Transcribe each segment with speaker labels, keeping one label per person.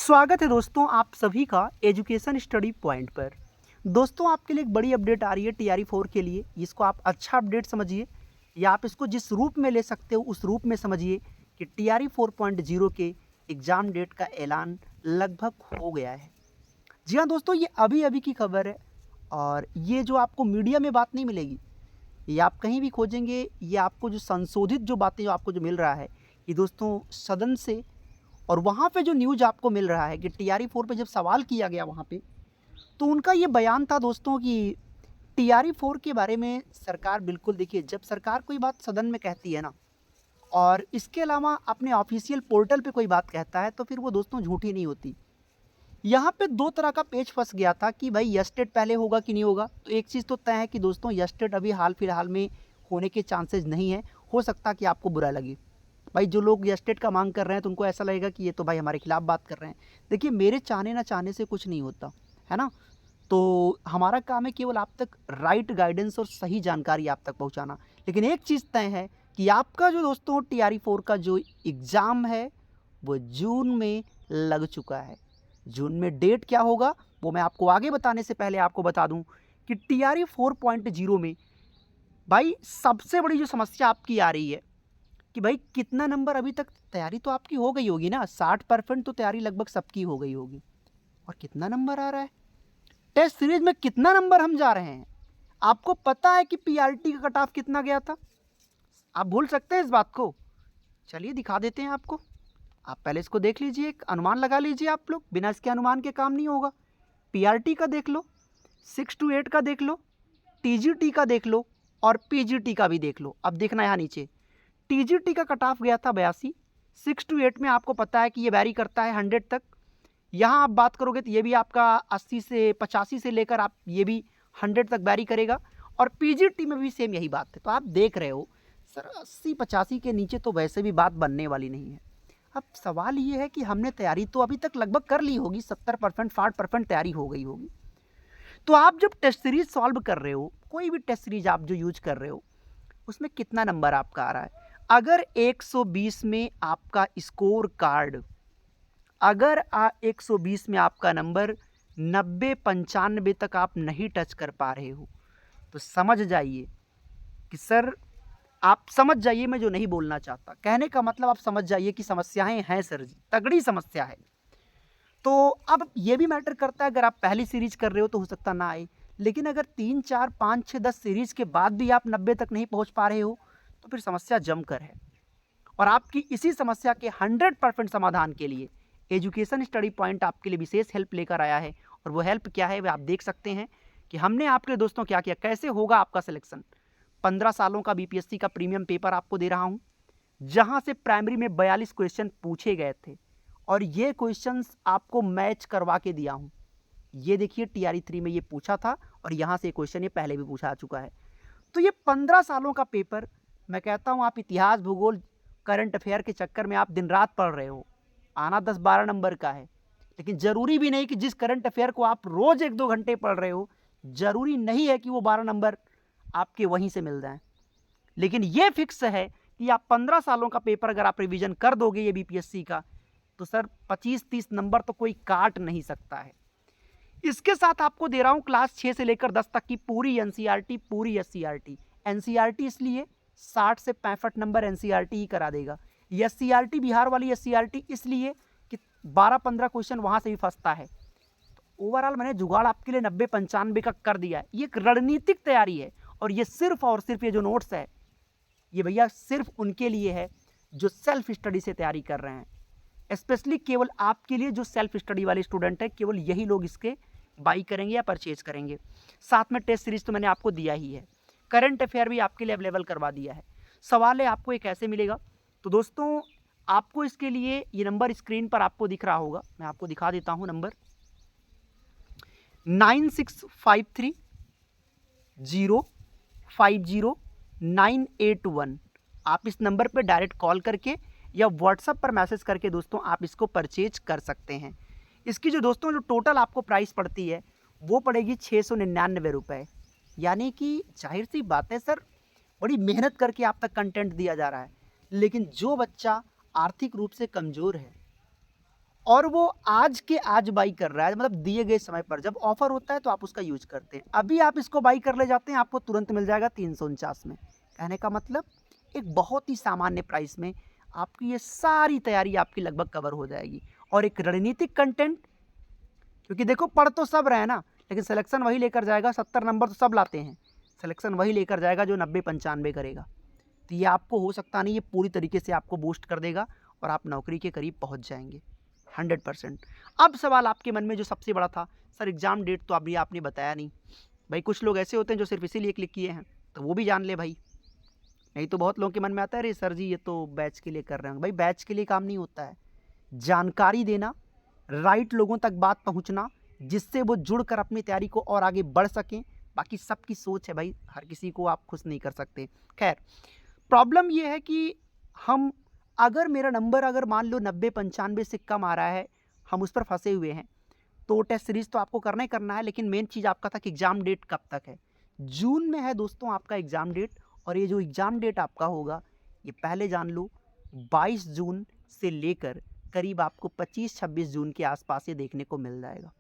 Speaker 1: स्वागत है दोस्तों आप सभी का एजुकेशन स्टडी पॉइंट पर। दोस्तों आपके लिए एक बड़ी अपडेट आ रही है टीआरई 4 के लिए। इसको आप अच्छा अपडेट समझिए या आप इसको जिस रूप में ले सकते हो उस रूप में समझिए कि टीआरई 4.0 के एग्ज़ाम डेट का ऐलान लगभग हो गया है। जी हाँ दोस्तों, ये अभी अभी की खबर है और ये जो आपको मीडिया में बात नहीं मिलेगी, ये आप कहीं भी खोजेंगे, ये आपको जो संशोधित जो बातें जो आपको जो मिल रहा है, ये दोस्तों सदन से और वहाँ पे जो न्यूज़ आपको मिल रहा है कि टीआरई 4 पे जब सवाल किया गया वहाँ पे, तो उनका ये बयान था दोस्तों कि टीआरई 4 के बारे में सरकार बिल्कुल, देखिए जब सरकार कोई बात सदन में कहती है ना और इसके अलावा अपने ऑफिशियल पोर्टल पे कोई बात कहता है तो फिर वो दोस्तों झूठी नहीं होती। यहाँ पे दो तरह का पेच फंस गया था कि भाई यस्टेट पहले होगा कि नहीं होगा। तो एक चीज़ तो तय है कि दोस्तों यस्टेट अभी हाल फिलहाल में होने के चांसेस नहीं है। हो सकता कि आपको बुरा लगे, भाई जो लोग यस्टेट का मांग कर रहे हैं तो उनको ऐसा लगेगा कि ये तो भाई हमारे खिलाफ बात कर रहे हैं। देखिए मेरे चाहने ना चाहने से कुछ नहीं होता है ना। तो हमारा काम है केवल आप तक राइट गाइडेंस और सही जानकारी आप तक पहुंचाना। लेकिन एक चीज़ तय है कि आपका जो दोस्तों टीआरई 4 का जो एग्ज़ाम है वो जून में लग चुका है। जून में डेट क्या होगा वो मैं आपको आगे बताने से पहले आपको बता दूं कि टीआरई 4.0 में भाई सबसे बड़ी जो समस्या आपकी आ रही है कि भाई कितना नंबर। अभी तक तैयारी तो आपकी हो गई होगी ना, 60% तो तैयारी लगभग सबकी हो गई होगी। और कितना नंबर आ रहा है टेस्ट सीरीज में, कितना नंबर हम जा रहे हैं। आपको पता है कि पीआरटी का कट ऑफ कितना गया था? आप भूल सकते हैं इस बात को? चलिए दिखा देते हैं आपको। आप पहले इसको देख लीजिए, एक अनुमान लगा लीजिए। आप लोग बिना इसके अनुमान के काम नहीं होगा। पीआरटी का देख लो, 6 to 8 का देख लो, टीजीटी का देख लो और पीजीटी का भी देख लो। अब देखना यहाँ नीचे, टीजीटी का कट ऑफ गया था 82। 6 to 8 में आपको पता है कि ये वैरी करता है 100 तक। यहाँ आप बात करोगे तो ये भी आपका 80 से 85 से लेकर आप ये भी 100 तक वैरी करेगा। और पीजीटी में भी सेम यही बात है। तो आप देख रहे हो सर 80-85 के नीचे तो वैसे भी बात बनने वाली नहीं है। अब सवाल ये है कि हमने तैयारी तो अभी तक लगभग कर ली होगी, 70% 60% तैयारी हो गई होगी। तो आप जब टेस्ट सीरीज सॉल्व कर रहे हो, कोई भी टेस्ट सीरीज आप जो यूज कर रहे हो, उसमें कितना नंबर आपका आ रहा है? अगर 120 में आपका स्कोर कार्ड, अगर 120 में आपका नंबर 90-95 तक आप नहीं टच कर पा रहे हो तो समझ जाइए कि सर, आप समझ जाइए मैं जो नहीं बोलना चाहता, कहने का मतलब आप समझ जाइए कि समस्याएं हैं सर जी, तगड़ी समस्या है। तो अब ये भी मैटर करता है, अगर आप पहली सीरीज कर रहे हो तो हो सकता ना आए, लेकिन अगर 3, 4, 5, 6, 10 सीरीज के बाद भी आप 90 तक नहीं पहुंच पा रहे हो तो फिर समस्या जमकर है। और आपकी इसी समस्या के 100% समाधान के लिए एजुकेशन स्टडी पॉइंट आपके लिए विशेष हेल्प लेकर आया है। और वो हेल्प क्या है वह आप देख सकते हैं कि हमने आपके लिए दोस्तों क्या किया, कैसे होगा आपका सिलेक्शन। 15 सालों का बीपीएससी का प्रीमियम पेपर आपको दे रहा हूं, जहां से प्राइमरी में 42 क्वेश्चन पूछे गए थे और ये क्वेश्चंस आपको मैच करवा के दिया हूं। ये देखिए टीआरई 3 में ये पूछा था और यहां से क्वेश्चन ये पहले भी पूछा चुका है। तो ये 15 सालों का पेपर, मैं कहता हूं आप इतिहास भूगोल करंट अफेयर के चक्कर में आप दिन रात पढ़ रहे हो, आना 10-12 नंबर का है। लेकिन जरूरी भी नहीं कि जिस करंट अफेयर को आप रोज 1-2 घंटे पढ़ रहे हो, जरूरी नहीं है कि वो 12 नंबर आपके वहीं से मिल जाए। लेकिन ये फिक्स है कि आप 15 सालों का पेपर अगर आप रिवीजन कर दोगे ये बीपीएससी का, तो सर 25-30 नंबर तो कोई काट नहीं सकता है। इसके साथ आपको दे रहा हूं क्लास 6 से लेकर 10 तक की पूरी एनसीईआरटी, पूरी एससीईआरटी। एनसीईआरटी इसलिए 60 से 65 नंबर एनसीईआरटी ही करा देगा। एससीईआरटी बिहार वाली एससीईआरटी इसलिए कि 12-15 क्वेश्चन वहां से भी फंसता है। तो ओवरऑल मैंने जुगाड़ आपके लिए 90-95 का कर दिया है। ये एक रणनीतिक तैयारी है और ये सिर्फ और सिर्फ ये जो नोट्स है ये भैया सिर्फ उनके लिए है जो सेल्फ स्टडी से तैयारी कर रहे हैं। स्पेशली केवल आपके लिए जो सेल्फ स्टडी वाले स्टूडेंट है, केवल यही लोग इसके बाई करेंगे या परचेज करेंगे। साथ में टेस्ट सीरीज तो मैंने आपको दिया ही है, करंट अफेयर भी आपके लिए अवेलेबल करवा दिया है। सवाल है आपको ये कैसे मिलेगा? तो दोस्तों आपको इसके लिए ये नंबर स्क्रीन पर आपको दिख रहा होगा, मैं आपको दिखा देता हूं नंबर 9653050981। आप इस नंबर पर डायरेक्ट कॉल करके या व्हाट्सएप पर मैसेज करके दोस्तों आप इसको परचेज कर सकते हैं। इसकी जो दोस्तों जो टोटल आपको प्राइस पड़ती है वो पड़ेगी 699 रुपये। यानी कि जाहिर सी बात है सर, बड़ी मेहनत करके आप तक कंटेंट दिया जा रहा है। लेकिन जो बच्चा आर्थिक रूप से कमज़ोर है और वो आज के आज बाई कर रहा है, मतलब दिए गए समय पर जब ऑफर होता है तो आप उसका यूज करते हैं। अभी आप इसको बाई कर ले जाते हैं, आपको तुरंत मिल जाएगा 349 में। कहने का मतलब एक बहुत ही सामान्य प्राइस में आपकी ये सारी तैयारी आपकी लगभग कवर हो जाएगी। और एक रणनीतिक कंटेंट, क्योंकि देखो पढ़ तो सब रहे ना, लेकिन सिलेक्शन वही लेकर जाएगा। 70 नंबर तो सब लाते हैं, सिलेक्शन वही लेकर जाएगा जो 90-95 करेगा। तो ये आपको हो सकता नहीं, ये पूरी तरीके से आपको बूस्ट कर देगा और आप नौकरी के करीब पहुंच जाएंगे 100%। अब सवाल आपके मन में जो सबसे बड़ा था, सर एग्ज़ाम डेट तो अभी आपने बताया नहीं। भाई कुछ लोग ऐसे होते हैं जो सिर्फ इसीलिए क्लिक किए हैं, तो वो भी जान ले भाई। नहीं तो बहुत लोगों के मन में आता है, अरे सर जी ये तो बैच के लिए कर रहे हैं। भाई बैच के लिए काम नहीं होता है, जानकारी देना, राइट लोगों तक बात पहुंचना, जिससे वो जुड़कर अपनी तैयारी को और आगे बढ़ सकें। बाकी सबकी सोच है भाई, हर किसी को आप खुश नहीं कर सकते। खैर, प्रॉब्लम ये है कि हम अगर मेरा नंबर अगर मान लो 90-95 से कम आ रहा है, हम उस पर फंसे हुए हैं, तो टेस्ट सीरीज़ तो आपको करना ही करना है। लेकिन मेन चीज़ आपका था कि एग्ज़ाम डेट कब तक है। जून में है दोस्तों आपका एग्ज़ाम डेट। और ये जो एग्ज़ाम डेट आपका होगा, ये पहले जान लो 22 जून से लेकर करीब आपको 25-26 जून के आसपास ये देखने को मिल जाएगा।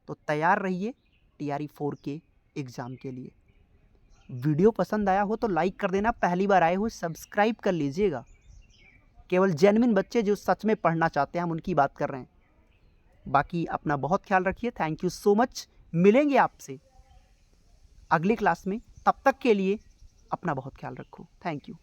Speaker 1: तो तैयार रहिए TRE 4 के एग्ज़ाम के लिए। वीडियो पसंद आया हो तो लाइक कर देना, पहली बार आए हो सब्सक्राइब कर लीजिएगा। केवल जेन्युइन बच्चे जो सच में पढ़ना चाहते हैं, हम उनकी बात कर रहे हैं। बाकी अपना बहुत ख्याल रखिए। Thank you so much. मिलेंगे आपसे अगली क्लास में, तब तक के लिए अपना बहुत ख्याल रखो। Thank you.